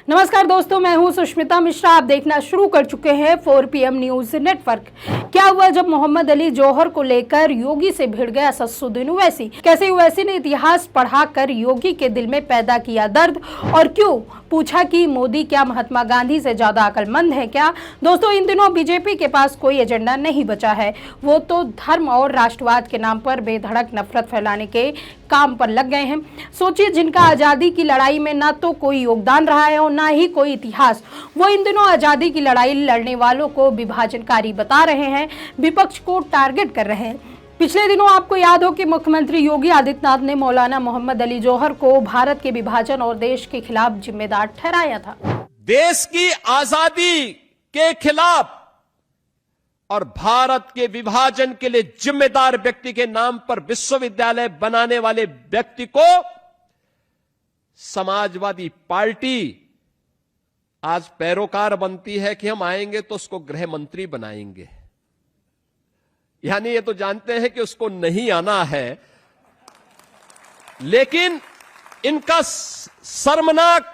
नमस्कार दोस्तों, मैं हूं सुष्मिता मिश्रा। आप देखना शुरू कर चुके हैं 4 PM न्यूज नेटवर्क। क्या हुआ जब मोहम्मद अली जौहर को लेकर योगी से भिड़ गया असदुद्दीन ओवैसी? कैसे ओवैसी ने इतिहास पढ़ाकर योगी के दिल में पैदा किया दर्द? और क्यों पूछा कि मोदी क्या महात्मा गांधी से ज्यादा अक्लमंद है क्या? दोस्तों, इन दिनों बीजेपी के पास कोई एजेंडा नहीं बचा है। वो तो धर्म और राष्ट्रवाद के नाम पर बेधड़क नफरत फैलाने के काम पर लग गए हैं। सोचिए, जिनका आजादी की लड़ाई में ना तो कोई योगदान रहा है और ना ही कोई इतिहास, वो इन दिनों आजादी की लड़ाई लड़ने वालों को विभाजनकारी बता रहे हैं, विपक्ष को टारगेट कर रहे हैं। पिछले दिनों आपको याद हो कि मुख्यमंत्री योगी आदित्यनाथ ने मौलाना मोहम्मद अली जौहर को भारत के विभाजन और देश के खिलाफ जिम्मेदार ठहराया था। देश की आजादी के खिलाफ और भारत के विभाजन के लिए जिम्मेदार व्यक्ति के नाम पर विश्वविद्यालय बनाने वाले व्यक्ति को समाजवादी पार्टी आज पैरोकार बनती है कि हम आएंगे तो उसको गृह मंत्री बनाएंगे। यानी ये तो जानते हैं कि उसको नहीं आना है, लेकिन इनका शर्मनाक,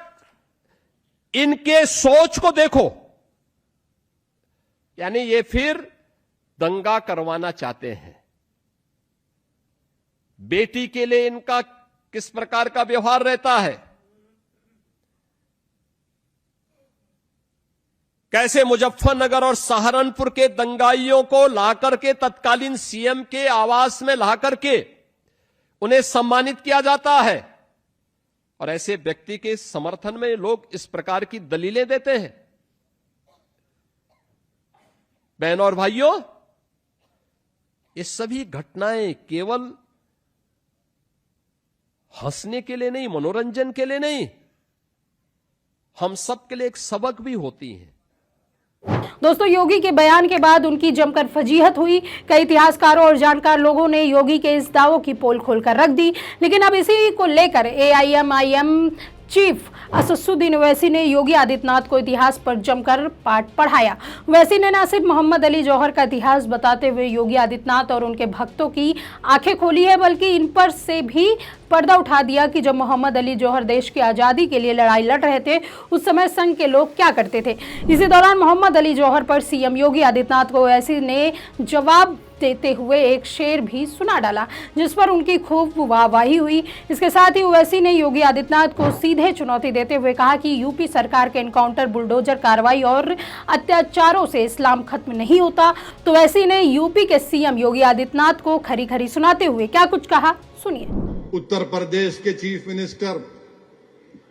इनके सोच को देखो। यानी ये फिर दंगा करवाना चाहते हैं। बेटी के लिए इनका किस प्रकार का व्यवहार रहता है, कैसे मुजफ्फरनगर और सहारनपुर के दंगाइयों को लाकर के तत्कालीन सीएम के आवास में लाकर के उन्हें सम्मानित किया जाता है, और ऐसे व्यक्ति के समर्थन में लोग इस प्रकार की दलीलें देते हैं। बहनों और भाइयों, ये सभी घटनाएं केवल हंसने के लिए नहीं, मनोरंजन के लिए नहीं, हम सब के लिए एक सबक भी होती हैं। दोस्तों, योगी के बयान के बाद उनकी जमकर फजीहत हुई। कई इतिहासकारों और जानकार लोगों ने योगी के इस दावों की पोल खोलकर रख दी। लेकिन अब इसी को लेकर AIMIM चीफ असदुद्दीन ओवैसी ने योगी आदित्यनाथ को इतिहास पर जमकर पाठ पढ़ाया। ओवैसी ने न सिर्फ मोहम्मद अली जौहर का इतिहास बताते हुए योगी आदित्यनाथ और उनके भक्तों की आंखें खोली है, बल्कि इन पर से भी पर्दा उठा दिया कि जब मोहम्मद अली जौहर देश की आज़ादी के लिए लड़ाई लड़ रहे थे, उस समय संघ के लोग क्या करते थे। इसी दौरान मोहम्मद अली जौहर पर CM योगी आदित्यनाथ को ओवैसी ने जवाब देते हुए एक शेर भी सुना डाला, जिस पर उनकी खूब वाहवाही हुई। इसके साथ ही ओवैसी ने योगी आदित्यनाथ को सीधे चुनौती देते हुए कहा कि यूपी सरकार के एनकाउंटर, बुलडोजर कार्रवाई और अत्याचारों से इस्लाम खत्म नहीं होता। तो ओवैसी ने यूपी के CM योगी आदित्यनाथ को खरी खरी सुनाते हुए क्या कुछ कहा, सुनिए। उत्तर प्रदेश के चीफ मिनिस्टर,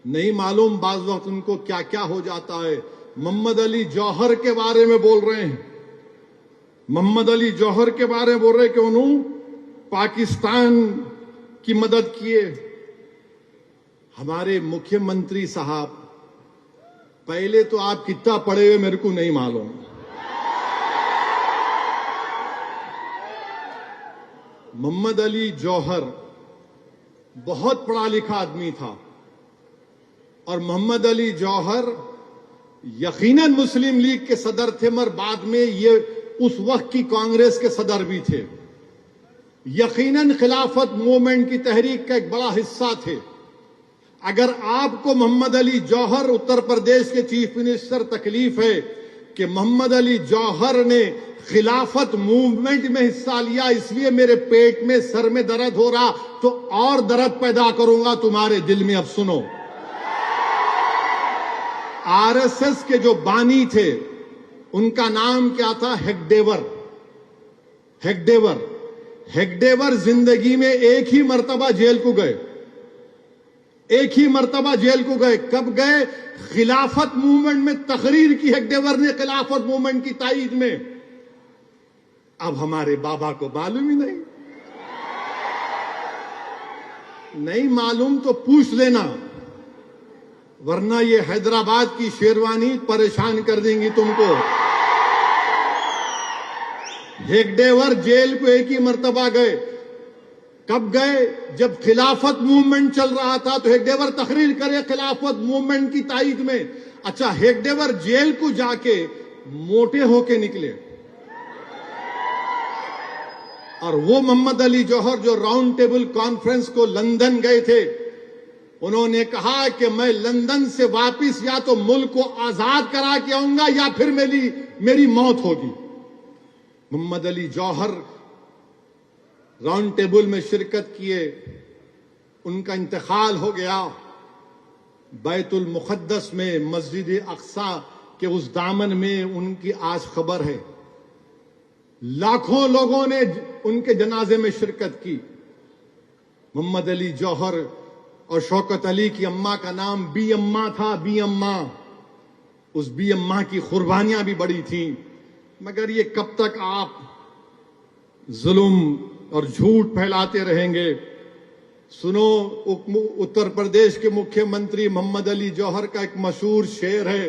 नहीं मालूम बाज वक्त उनको क्या क्या हो जाता है। मोहम्मद अली जौहर के बारे में बोल रहे हैं, मोहम्मद अली जौहर के बारे में बोल रहे कि उन्होंने पाकिस्तान की मदद किए। हमारे मुख्यमंत्री साहब, पहले तो आप कितना पढ़े हुए मेरे को नहीं मालूम, मोहम्मद अली जौहर बहुत पढ़ा लिखा आदमी था, और मोहम्मद अली जौहर यकीनन मुस्लिम लीग के सदर थे, मगर बाद में ये उस वक्त की कांग्रेस के सदर भी थे। यकीनन खिलाफत मूवमेंट की तहरीक का एक बड़ा हिस्सा थे। अगर आपको मोहम्मद अली जौहर उत्तर प्रदेश के चीफ मिनिस्टर तकलीफ है कि मोहम्मद अली जौहर ने खिलाफत मूवमेंट में हिस्सा लिया, इसलिए मेरे पेट में, सर में दर्द हो रहा, तो और दर्द पैदा करूंगा तुम्हारे दिल में। अब सुनो, RSS के जो बानी थे उनका नाम क्या था? हेगडेवर। हेगडेवर हेगडेवर जिंदगी में एक ही मर्तबा जेल को गए, एक ही मर्तबा जेल को गए। कब गए? खिलाफत मूवमेंट में तकरीर की हेगडेवर ने, खिलाफत मूवमेंट की ताईद में। अब हमारे बाबा को मालूम ही नहीं, नहीं मालूम तो पूछ लेना, वरना ये हैदराबाद की शेरवानी परेशान कर देंगी तुमको। हेगडेवर जेल को एक ही मर्तबा गए। कब गए? जब खिलाफत मूवमेंट चल रहा था, तो हेगडेवर तकरीर करे खिलाफत मूवमेंट की ताईद में। अच्छा, हेगडेवर जेल को जाके मोटे होके निकले, और वो मोहम्मद अली जौहर जो राउंड टेबल कॉन्फ्रेंस को लंदन गए थे, उन्होंने कहा कि मैं लंदन से वापस या तो मुल्क को आजाद करा के आऊंगा या फिर मेरी मौत होगी। मोहम्मद अली जौहर राउंड टेबल में शिरकत किए, उनका इंतकाल हो गया। बैतुल मुक़द्दस में मस्जिद अक़सा के उस दामन में उनकी आज खबर है। लाखों लोगों ने उनके जनाजे में शिरकत की। मोहम्मद अली जौहर और शौकत अली की अम्मा का नाम बी अम्मा था, बी अम्मा। उस बी अम्मा की कुर्बानियां भी बड़ी थी। मगर ये कब तक आप जुल्म और झूठ फैलाते रहेंगे? सुनो, उत्तर प्रदेश के मुख्यमंत्री मोहम्मद अली जौहर का एक मशहूर शेर है,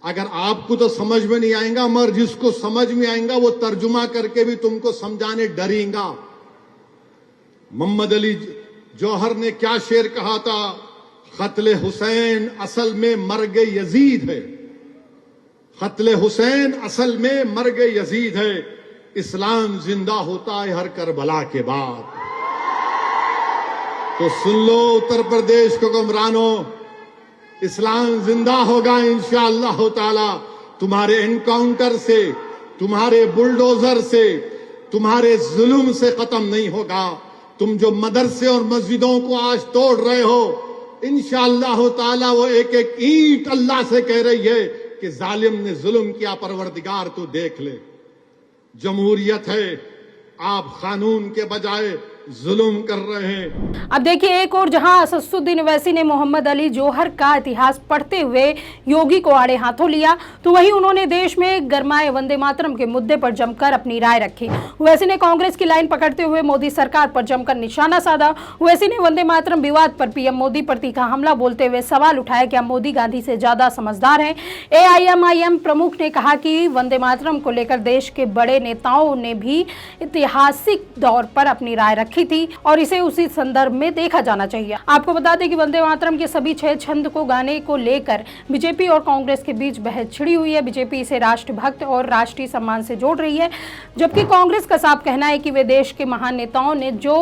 अगर आपको तो समझ में नहीं आएगा मगर जिसको समझ में आएगा वो तर्जुमा करके भी तुमको समझाने डरेगा। मोहम्मद अली जौहर ने क्या शेर कहा था? कत्ले हुसैन असल में मर्ग यजीद है, कत्ले हुसैन असल में मर्ग यजीद है, इस्लाम जिंदा होता है हर करबला के बाद। तो सुन लो उत्तर प्रदेश को गुमरानो, इस्लाम जिंदा होगा इंशाअल्लाह ताला। तुम्हारे एनकाउंटर से, तुम्हारे बुलडोजर से, तुम्हारे जुल्म से खत्म नहीं होगा। तुम जो मदरसे और मस्जिदों को आज तोड़ रहे हो, इंशाअल्लाह ताला वो एक एक ईंट अल्लाह से कह रही है कि जालिम ने जुल्म किया, परवरदिगार तू देख ले। जमहूरियत है, आप कानून के बजाय जुल्म कर रहे हैं। अब देखिए, एक और जहां असदुद्दीन ओवैसी ने मोहम्मद अली जौहर का इतिहास पढ़ते हुए योगी को आड़े हाथों लिया, तो वहीं उन्होंने देश में गरमाए वंदे मातरम के मुद्दे पर जमकर अपनी राय रखी। ओवैसी ने कांग्रेस की लाइन पकड़ते हुए मोदी सरकार पर जमकर निशाना साधा। ओवैसी ने वंदे मातरम विवाद पर पीएम मोदी पर तीखा हमला बोलते हुए सवाल उठाया कि मोदी गांधी से ज्यादा समझदार हैं। AIMIM प्रमुख ने कहा कि वंदे मातरम को लेकर देश के बड़े नेताओं ने भी ऐतिहासिक दौर पर अपनी राय रखी थी और इसे उसी संदर्भ में देखा जाना चाहिए। आपको बता दें कि वंदे मातरम के सभी 6 छंद को गाने को लेकर बीजेपी और कांग्रेस के बीच बहस छिड़ी हुई है। बीजेपी इसे राष्ट्रभक्त और राष्ट्रीय सम्मान से जोड़ रही है, जबकि कांग्रेस का साफ कहना है कि वे देश के महान नेताओं ने जो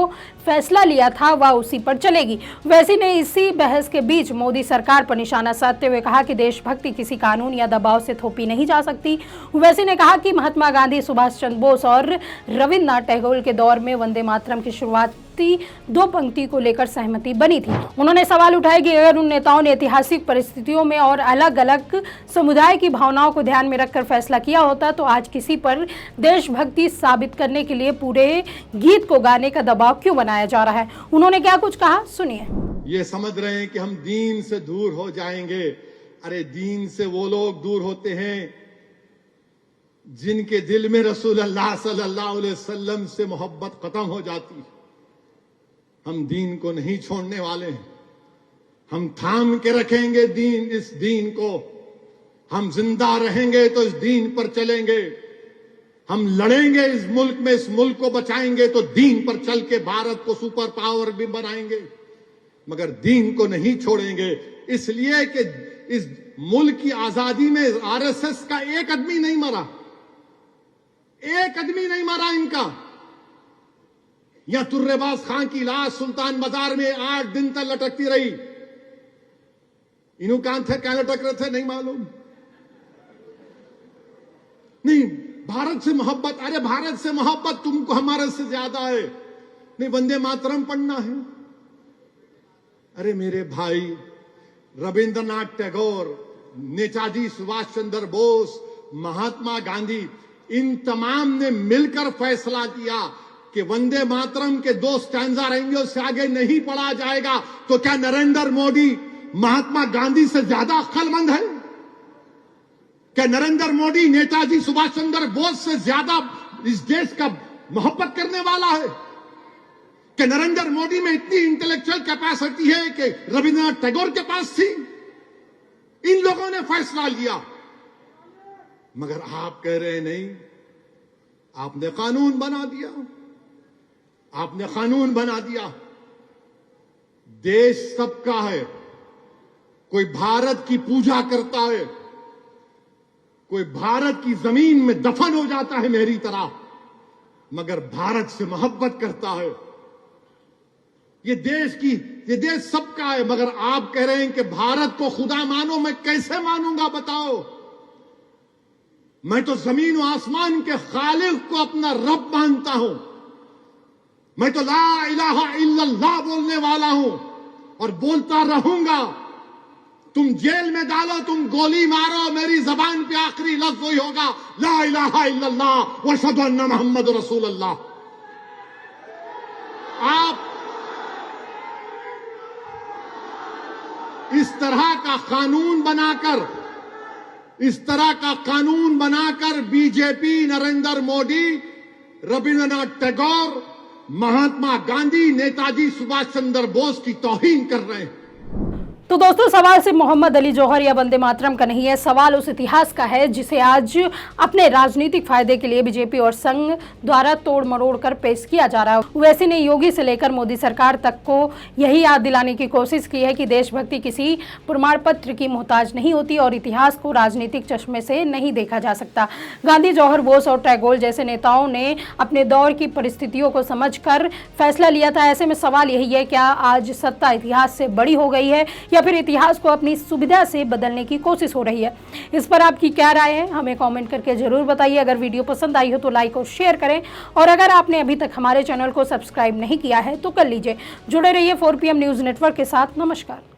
फैसला लिया था वह उसी पर चलेगी। वैसी ने इसी बहस के बीच मोदी सरकार पर निशाना साधते हुए कहा कि देशभक्ति किसी कानून या दबाव से थोपी नहीं जा सकती। वैसी ने कहा कि महात्मा गांधी, सुभाष चंद्र बोस और रविन्द्रनाथ टैगोर के दौर में वंदे मातरम की शुरुआती 2 पंक्ति को लेकर सहमति बनी थी। उन्होंने सवाल उठाया कि अगर उन नेताओं ने ऐतिहासिक परिस्थितियों में और अलग अलग समुदाय की भावनाओं को ध्यान में रखकर फैसला किया होता तो आज किसी पर देशभक्ति साबित करने के लिए पूरे गीत को गाने का दबाव क्यों बनाया जा रहा है। उन्होंने क्या कुछ कहा, सुनिए। ये समझ रहे हैं कि हम दीन से दूर हो जाएंगे। अरे दीन से वो लोग दूर होते हैं जिनके दिल में रसूल अल्लाह सल्लल्लाहु अलैहि वसल्लम से मोहब्बत खत्म हो जाती है। हम दीन को नहीं छोड़ने वाले हैं, हम थाम के रखेंगे दीन, इस दीन को। हम जिंदा रहेंगे तो इस दीन पर चलेंगे, हम लड़ेंगे इस मुल्क में, इस मुल्क को बचाएंगे तो दीन पर चल के भारत को सुपर पावर भी बनाएंगे, मगर दीन को नहीं छोड़ेंगे। इसलिए कि इस मुल्क की आजादी में RSS का एक आदमी नहीं मरा, एक आदमी नहीं मरा इनका। या तुर्रेबाज खान की लाश सुल्तान बाजार में 8 दिन तक लटकती रही। इन्हों कान थे, क्या लटक रहे थे नहीं मालूम। नहीं, भारत से मोहब्बत, अरे भारत से मोहब्बत तुमको हमारे से ज्यादा है। नहीं, वंदे मातरम पढ़ना है। अरे मेरे भाई, रविंद्रनाथ टैगोर, नेताजी सुभाष चंद्र बोस, महात्मा गांधी, इन तमाम ने मिलकर फैसला किया कि वंदे मातरम के 2 स्टैंजा रहेंगे, उससे आगे नहीं पढ़ा जाएगा। तो क्या नरेंद्र मोदी महात्मा गांधी से ज्यादा अक्लमंद है? क्या नरेंद्र मोदी नेताजी सुभाष चंद्र बोस से ज्यादा इस देश का मोहब्बत करने वाला है? क्या नरेंद्र मोदी में इतनी इंटेलेक्चुअल कैपेसिटी है कि रविंद्रनाथ टैगोर के पास थी? इन लोगों ने फैसला लिया, मगर आप कह रहे नहीं। आपने कानून बना दिया, आपने कानून बना दिया। देश सबका है। कोई भारत की पूजा करता है, कोई भारत की जमीन में दफन हो जाता है मेरी तरह, मगर भारत से मोहब्बत करता है। ये देश की ये देश सबका है, मगर आप कह रहे हैं कि भारत को खुदा मानो। मैं कैसे मानूंगा बताओ? मैं तो जमीन और आसमान के खालिक को अपना रब मानता हूं। मैं तो ला इलाहा इल्लल्लाह बोलने वाला हूं और बोलता रहूंगा। तुम जेल में डालो, तुम गोली मारो, मेरी जबान पे आखिरी लफ्ज वही होगा, ला इलाहा इल्लल्लाह व अशहदु अन्ना मुहम्मद रसूलुल्लाह। आप इस तरह का कानून बनाकर बीजेपी, नरेंद्र मोदी, रविंद्रनाथ टैगोर, महात्मा गांधी, नेताजी सुभाष चंद्र बोस की तौहीन कर रहे हैं। तो दोस्तों, सवाल सिर्फ मोहम्मद अली जौहर या वंदे मातरम का नहीं है, सवाल उस इतिहास का है जिसे आज अपने राजनीतिक फायदे के लिए बीजेपी और संघ द्वारा तोड़ मरोड़ कर पेश किया जा रहा है। ओवैसी ने योगी से लेकर मोदी सरकार तक को यही याद दिलाने की कोशिश की है कि देशभक्ति किसी प्रमाण पत्र की मोहताज नहीं होती और इतिहास को राजनीतिक चश्मे से नहीं देखा जा सकता। गांधी, जौहर, बोस और टैगोर जैसे नेताओं ने अपने दौर की परिस्थितियों को समझकर फैसला लिया था। ऐसे में सवाल यही है, क्या आज सत्ता इतिहास से बड़ी हो गई है या फिर इतिहास को अपनी सुविधा से बदलने की कोशिश हो रही है? इस पर आपकी क्या राय है, हमें कमेंट करके जरूर बताइए। अगर वीडियो पसंद आई हो तो लाइक और शेयर करें और अगर आपने अभी तक हमारे चैनल को सब्सक्राइब नहीं किया है तो कर लीजिए। जुड़े रहिए 4PM न्यूज़ नेटवर्क के साथ। नमस्कार।